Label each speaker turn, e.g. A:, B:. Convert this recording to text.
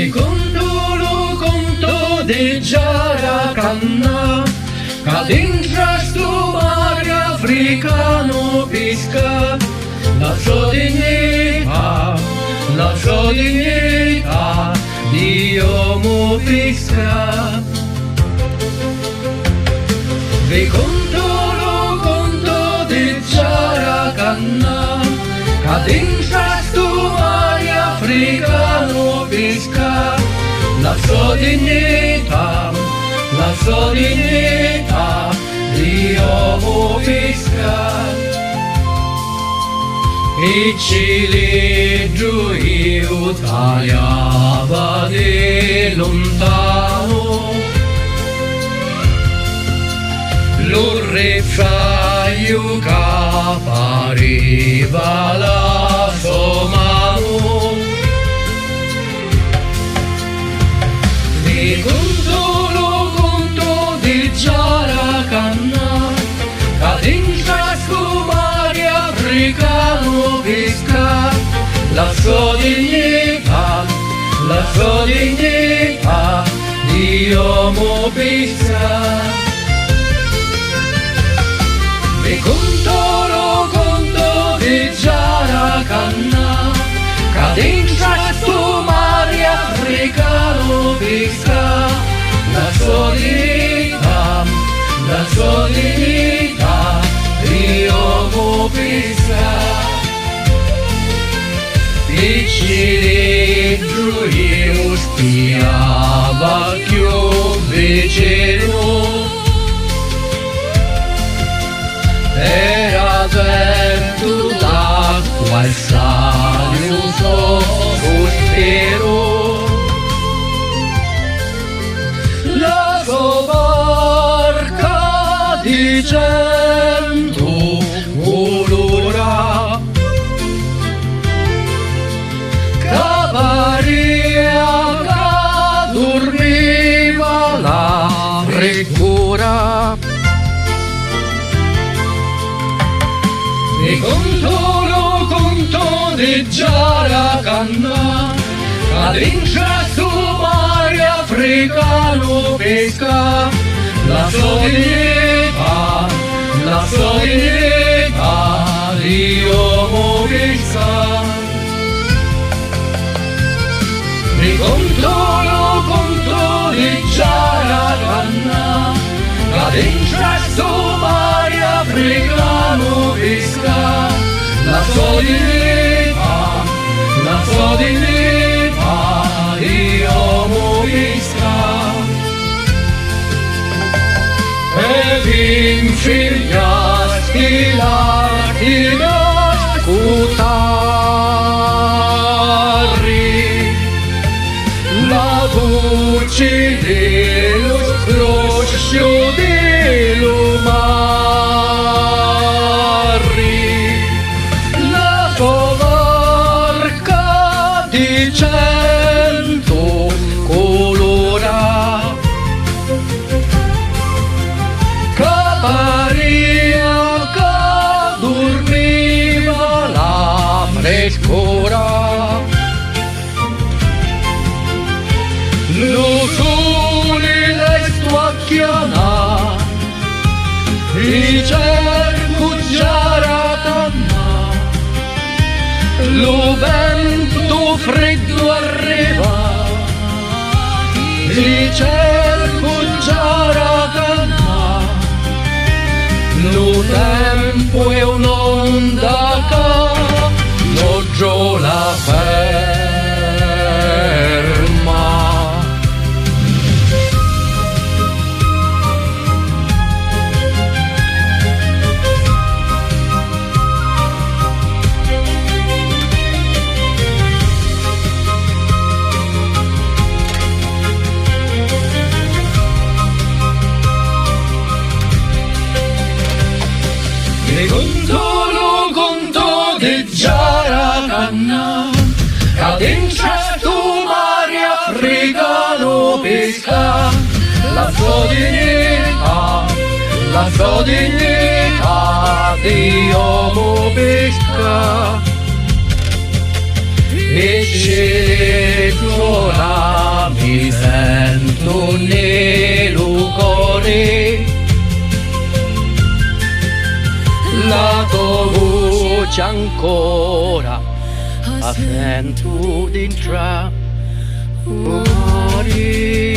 A: Vicondolo conto di Giaracanna, che dentro sto mare africano pesca, la sua dignità di uomo pesca. Vicondolo conto di Giaracanna, che dentro sto mare africano pesca, la sua dignità di uomo pesca. E ciliegio io tagliava di lontano, l'orrefraio che appariva la sua mano. Di conto di Giaracanna, che dentro sto mare africano pesca, la sua dignità di uomo pesca. E conto di Giaracanna, che dentro sto mare africano pesca, la sua dignità di uomo pesca. E ciliegio io spiava più vicino, era vento d'acqua e sale un sospiro. La sua barca di cento colora, che dormiva la frescura. E conto di Giaracanna, che dentro sto mare africano pesca, la sua dignità di uomo pesca. E conto di Giaracanna, che dentro sto mare africano pesca, la sua dignità di uomo pesca. E vinfigliasti l'archina scutarri, la voce dello scroscio dello mare, la sua barca di cento colora, che paria che dormiva la frescura. Lo sole le stuacchiana, il cerco Giaracanna, lo vento freddo arriva, il cerco Giaracanna, lo tempo è un'onda che non giù la ferma. E conto di Giaracanna, che dentro sto mare africano pesca, la sua dignità di uomo pesca. E sola mi sento nel cuore, la tua voce ancora a sento dentro cuore.